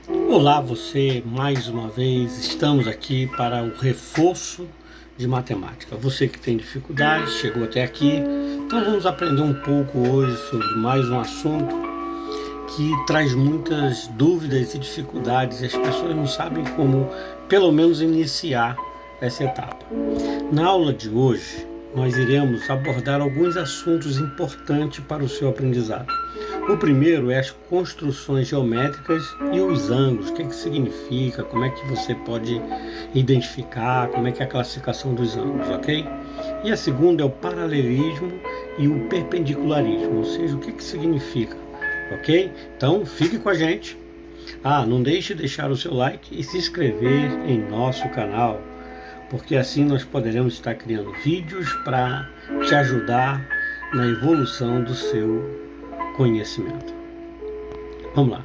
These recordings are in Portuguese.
Olá você, mais uma vez estamos aqui para o reforço de matemática. Você que tem dificuldade, chegou até aqui, então vamos aprender um pouco hoje sobre mais um assunto que traz muitas dúvidas e dificuldades e as pessoas não sabem como, pelo menos, iniciar essa etapa. Na aula de hoje, nós iremos abordar alguns assuntos importantes para o seu aprendizado. O primeiro é as construções geométricas e os ângulos, o que significa, como é que você pode identificar, como é que é a classificação dos ângulos, ok? E a segunda é o paralelismo e o perpendicularismo, ou seja, o que significa, ok? Então, fique com a gente. Não deixe de deixar o seu like e se inscrever em nosso canal, porque assim nós poderemos estar criando vídeos para te ajudar na evolução do seu conhecimento. Vamos lá.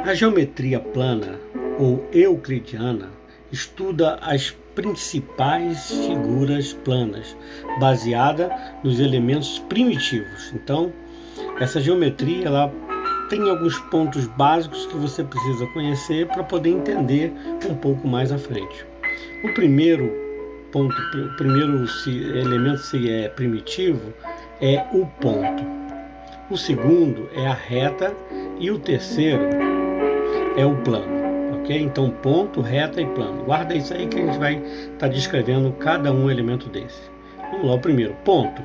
A geometria plana ou euclidiana estuda as principais figuras planas, baseada nos elementos primitivos. Então, essa geometria ela tem alguns pontos básicos que você precisa conhecer para poder entender um pouco mais à frente. O primeiro elemento primitivo é o ponto. O segundo é a reta e o terceiro é o plano, ok? Então, ponto, reta e plano. Guarda isso aí que a gente vai estar descrevendo cada um elemento desse. Vamos lá, o primeiro, ponto.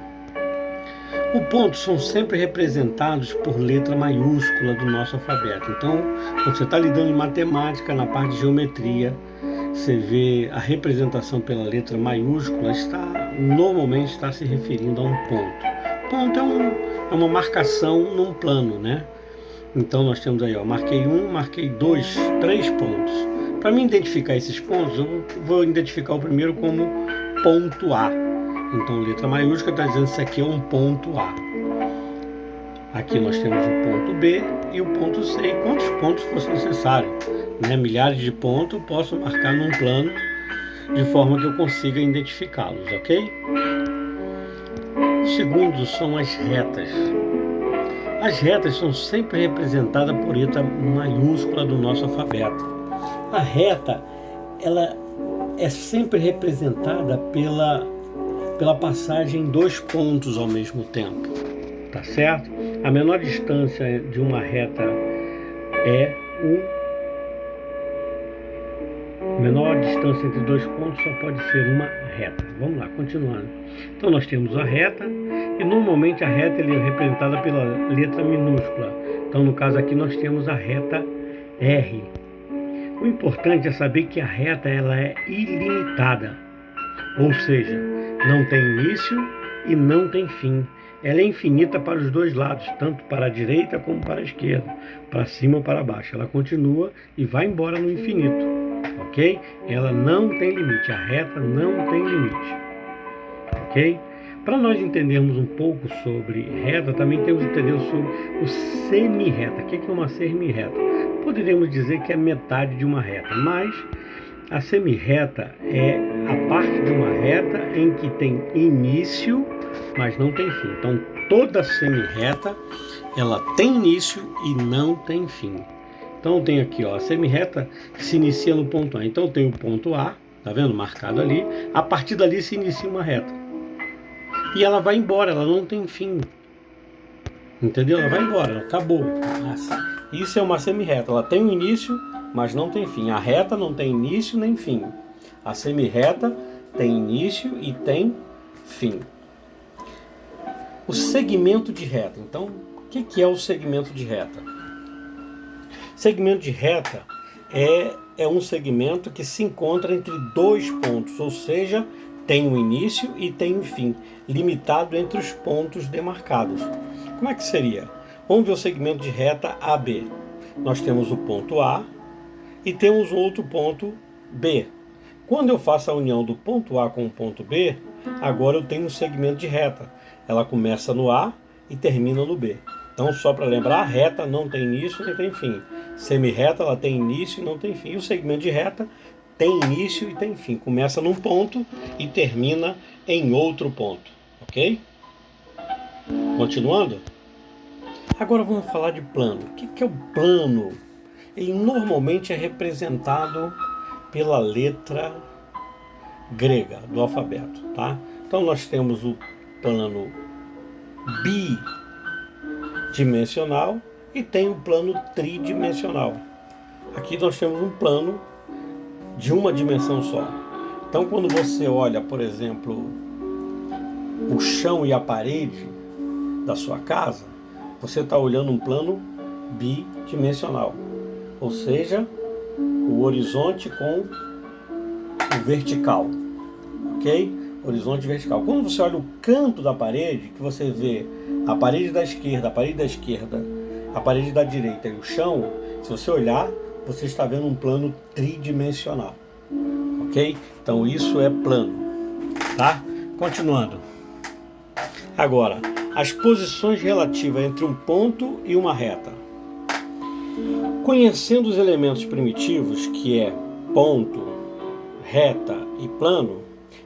O ponto são sempre representados por letra maiúscula do nosso alfabeto. Então, quando você está lidando em matemática, na parte de geometria, você vê a representação pela letra maiúscula, normalmente está se referindo a um ponto. Ponto é uma marcação num plano, né? Então nós temos aí, marquei marquei dois, três pontos. Para mim identificar esses pontos, eu vou identificar o primeiro como ponto A. Então letra maiúscula está dizendo que isso aqui é um ponto A. Aqui nós temos o ponto B e o ponto C. E quantos pontos fosse necessário, né? Milhares de pontos eu posso marcar num plano de forma que eu consiga identificá-los, ok? O segundo são as retas. As retas são sempre representadas por letra maiúscula do nosso alfabeto. A reta, ela é sempre representada pela passagem em dois pontos ao mesmo tempo, tá certo? A menor distância de uma reta é a menor distância entre dois pontos só pode ser uma reta. Vamos lá, continuando. Então nós temos a reta e normalmente a reta é representada pela letra minúscula. Então no caso aqui nós temos a reta R. O importante é saber que a reta ela é ilimitada, ou seja, não tem início e não tem fim. Ela é infinita para os dois lados, tanto para a direita como para a esquerda, para cima ou para baixo. Ela continua e vai embora no infinito, ok? Ela não tem limite, a reta não tem limite, ok? Para nós entendermos um pouco sobre reta, também temos que entender sobre o semi-reta. O que é uma semi-reta? Poderíamos dizer que é metade de uma reta, mas a semi-reta é a parte de uma reta em que tem início, mas não tem fim. Então, toda semi-reta, ela tem início e não tem fim. Então, tem aqui, a semi-reta se inicia no ponto A. Então, tem o ponto A, tá vendo? Marcado ali. A partir dali se inicia uma reta. E ela vai embora, ela não tem fim. Entendeu? Ela vai embora, ela acabou. Isso é uma semi-reta. Ela tem um início, mas não tem fim. A reta não tem início nem fim. A semi-reta tem início e tem fim. O segmento de reta. Então, o que é o segmento de reta? Segmento de reta é um segmento que se encontra entre dois pontos, ou seja, tem um início e tem um fim, limitado entre os pontos demarcados. Como é que seria? Vamos ver o segmento de reta AB. Nós temos o ponto A e temos outro ponto B. Quando eu faço a união do ponto A com o ponto B, agora eu tenho um segmento de reta. Ela começa no A e termina no B. Então, só para lembrar, a reta não tem início nem tem fim. Semi-reta, ela tem início e não tem fim. E o segmento de reta tem início e tem fim. Começa num ponto e termina em outro ponto. Ok? Continuando? Agora vamos falar de plano. O que é o plano? ele normalmente é representado pela letra grega do alfabeto, tá? Então nós temos o plano bidimensional e tem o plano tridimensional. Aqui nós temos um plano de uma dimensão só. Então quando você olha, por exemplo, o chão e a parede da sua casa, você está olhando um plano bidimensional, ou seja, o horizonte com o vertical, ok? Horizonte vertical. Quando você olha o canto da parede, que você vê a parede da esquerda, a parede da direita e o chão, se você olhar, você está vendo um plano tridimensional, ok? Então isso é plano, tá? Continuando. Agora, as posições relativas entre um ponto e uma reta. Conhecendo os elementos primitivos, que é ponto, reta e plano,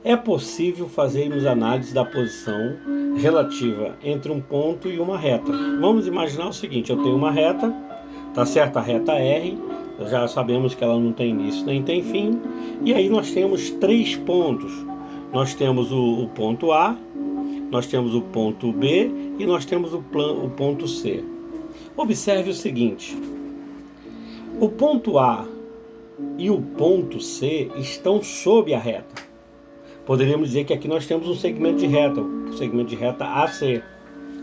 é possível fazermos análise da posição relativa entre um ponto e uma reta. Vamos imaginar o seguinte: eu tenho uma reta, tá certo? A reta R, já sabemos que ela não tem início nem tem fim, e aí nós temos 3 pontos. Nós temos o ponto A, nós temos o ponto B e nós temos o ponto C. Observe o seguinte: o ponto A e o ponto C estão sob a reta. Poderíamos dizer que aqui nós temos um segmento de reta, o segmento de reta AC,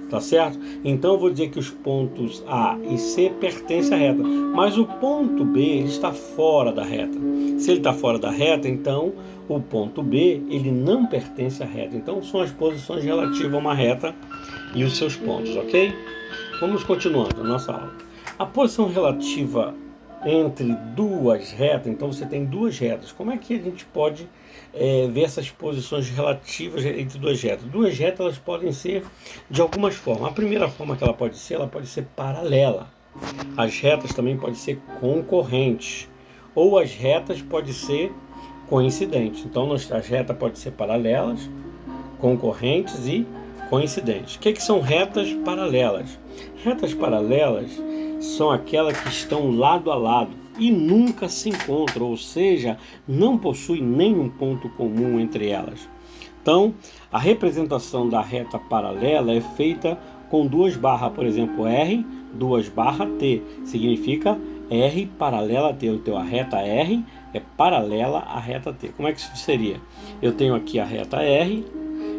tá certo? Então eu vou dizer que os pontos A e C pertencem à reta, mas o ponto B ele está fora da reta. Se ele está fora da reta, então o ponto B ele não pertence à reta. Então são as posições relativas a uma reta e os seus pontos, ok? Vamos continuando a nossa aula. A posição relativa entre duas retas, então você tem duas retas. Como é que a gente pode ver essas posições relativas entre duas retas? Duas retas elas podem ser de algumas formas. A primeira forma que ela pode ser paralela. As retas também podem ser concorrentes. Ou as retas podem ser coincidentes. Então as retas podem ser paralelas, concorrentes e coincidentes. O que são retas paralelas? Retas paralelas são aquelas que estão lado a lado e nunca se encontram, ou seja, não possui nenhum ponto comum entre elas. Então, a representação da reta paralela é feita com duas barras, por exemplo, R, duas barras T, significa R paralela a T. Então, a reta R é paralela à reta T. Como é que isso seria? Eu tenho aqui a reta R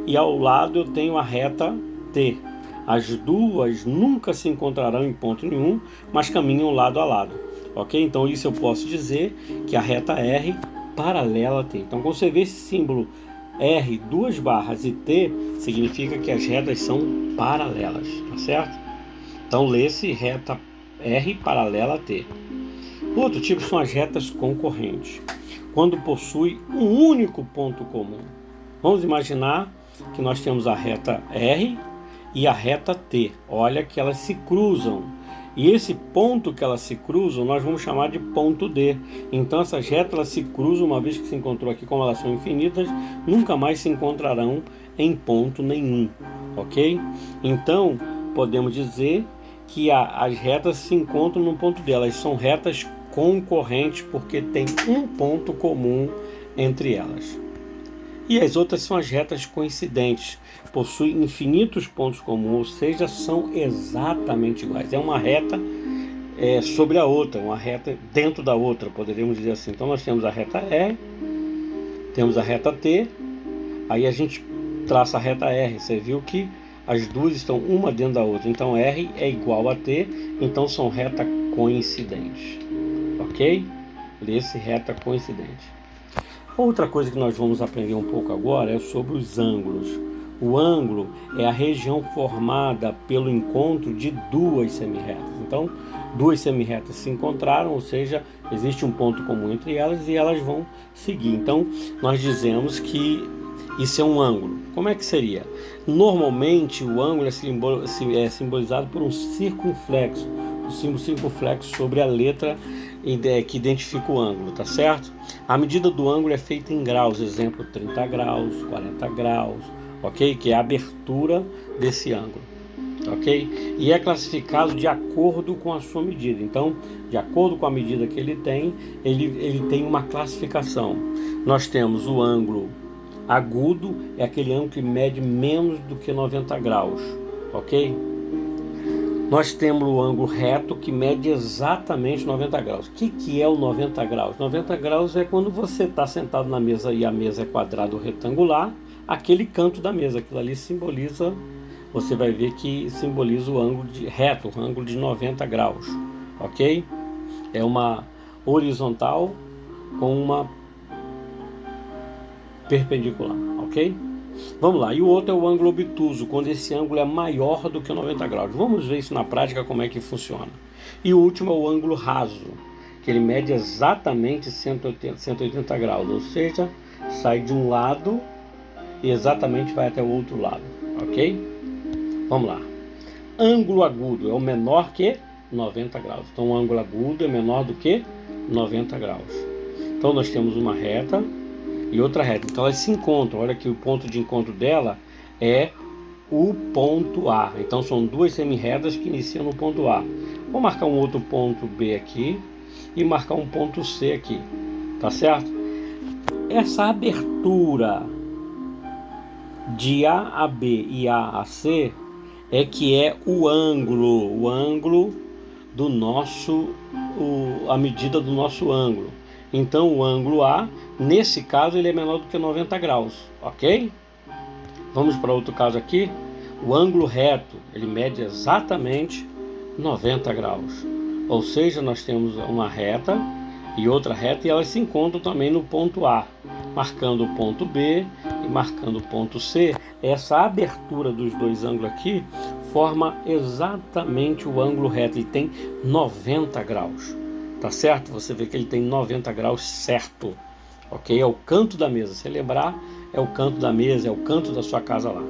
e ao lado eu tenho a reta T. As duas nunca se encontrarão em ponto nenhum, mas caminham lado a lado, ok? Então isso eu posso dizer que a reta R paralela a T. Então quando você vê esse símbolo R, duas barras e T, significa que as retas são paralelas, tá certo? Então lê-se reta R paralela a T. Outro tipo são as retas concorrentes, quando possui um único ponto comum. Vamos imaginar que nós temos a reta R e a reta T. Olha que elas se cruzam. E esse ponto que elas se cruzam, nós vamos chamar de ponto D. Então essas retas elas se cruzam, uma vez que se encontrou aqui, como elas são infinitas, nunca mais se encontrarão em ponto nenhum, ok? Então podemos dizer que as retas se encontram no ponto D. Elas são retas concorrentes porque tem um ponto comum entre elas. E as outras são as retas coincidentes, possuem infinitos pontos comuns, ou seja, são exatamente iguais. É uma reta sobre a outra, uma reta dentro da outra, poderíamos dizer assim. Então nós temos a reta E, temos a reta T, aí a gente traça a reta R, você viu que as duas estão uma dentro da outra, então R é igual a T, então são retas coincidentes, ok? Lê-se reta coincidente. Outra coisa que nós vamos aprender um pouco agora é sobre os ângulos. O ângulo é a região formada pelo encontro de duas semirretas. Então, duas semirretas se encontraram, ou seja, existe um ponto comum entre elas e elas vão seguir. Então, nós dizemos que isso é um ângulo. Como é que seria? Normalmente, o ângulo é simbolizado por um circunflexo. O símbolo circunflexo sobre a letra que identifica o ângulo, tá certo? A medida do ângulo é feita em graus, exemplo 30 graus, 40 graus, ok? Que é a abertura desse ângulo. ok? E é classificado de acordo com a sua medida. Então, de acordo com a medida que ele tem uma classificação. Nós temos o ângulo agudo, é aquele ângulo que mede menos do que 90 graus, ok? Nós temos o ângulo reto, que mede exatamente 90 graus. O que é o 90 graus? 90 graus é quando você está sentado na mesa e a mesa é quadrada ou retangular, aquele canto da mesa, aquilo ali simboliza, você vai ver que simboliza o ângulo reto, o ângulo de 90 graus, ok? É uma horizontal com uma perpendicular, ok? Vamos lá, e o outro é o ângulo obtuso, quando esse ângulo é maior do que 90 graus. Vamos ver isso na prática, como é que funciona. E o último é o ângulo raso, que ele mede exatamente 180 graus, ou seja, sai de um lado e exatamente vai até o outro lado, ok? Vamos lá. Ângulo agudo é o menor que 90 graus. Então o ângulo agudo é menor do que 90 graus. Então nós temos uma reta e outra reta. Então elas se encontram. Olha que o ponto de encontro dela é o ponto A. Então são duas semirretas que iniciam no ponto A. Vou marcar um outro ponto B aqui e marcar um ponto C aqui. Tá certo? Essa abertura de A a B e A a C é que é o ângulo do nosso, a medida do nosso ângulo. Então o ângulo A, nesse caso, ele é menor do que 90 graus, ok? Vamos para outro caso aqui. O ângulo reto, ele mede exatamente 90 graus. Ou seja, nós temos uma reta e outra reta, e elas se encontram também no ponto A, marcando o ponto B e marcando o ponto C. Essa abertura dos dois ângulos aqui forma exatamente o ângulo reto. Ele tem 90 graus, tá certo? Você vê que ele tem 90 graus certo, ok? É o canto da mesa. Se lembrar, é o canto da mesa, é o canto da sua casa lá.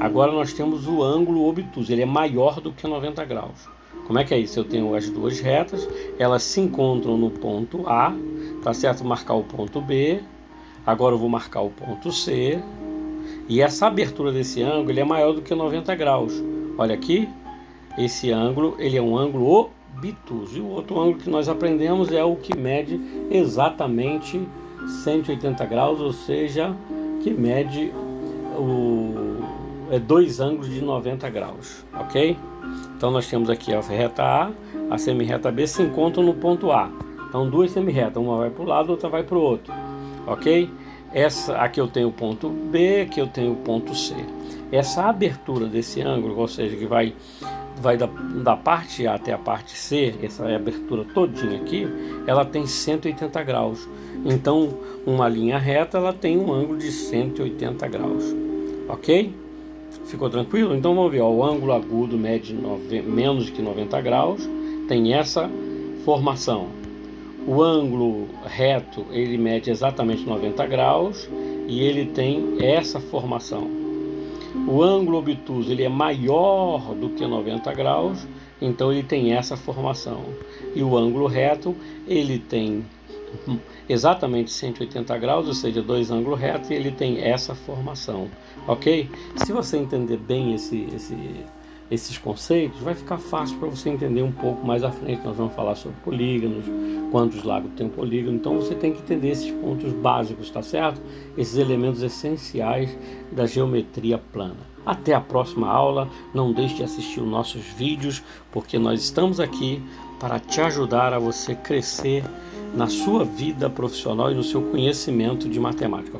Agora nós temos o ângulo obtuso. Ele é maior do que 90 graus. Como é que é isso? Eu tenho as duas retas, elas se encontram no ponto A, tá certo? Vou marcar o ponto B, agora eu vou marcar o ponto C, e essa abertura desse ângulo, ele é maior do que 90 graus. Olha aqui, esse ângulo, ele é um ângulo obtuso, e o outro ângulo que nós aprendemos é o que mede exatamente 180 graus, ou seja, que mede dois ângulos de 90 graus, ok? Então nós temos aqui a reta A, a semirreta B se encontram no ponto A. Então duas semirretas, uma vai para o lado, outra vai para o outro, ok? Aqui eu tenho o ponto B, aqui eu tenho o ponto C. Essa abertura desse ângulo, ou seja, que vai da parte A até a parte C, essa abertura todinha aqui, ela tem 180 graus. Então uma linha reta, ela tem um ângulo de 180 graus, ok? Ficou tranquilo? Então vamos ver, ó, o ângulo agudo mede menos que 90 graus, tem essa formação. O ângulo reto, ele mede exatamente 90 graus e ele tem essa formação. O ângulo obtuso, ele é maior do que 90 graus, então ele tem essa formação. E o ângulo reto, ele tem exatamente 180 graus, ou seja, dois ângulos retos, e ele tem essa formação, ok? Se você entender bem esses conceitos, vai ficar fácil para você entender um pouco mais à frente. Nós vamos falar sobre polígonos, quantos lagos tem um polígono, então você tem que entender esses pontos básicos, tá certo? Esses elementos essenciais da geometria plana. Até a próxima aula, não deixe de assistir os nossos vídeos, porque nós estamos aqui para te ajudar a você crescer na sua vida profissional e no seu conhecimento de matemática.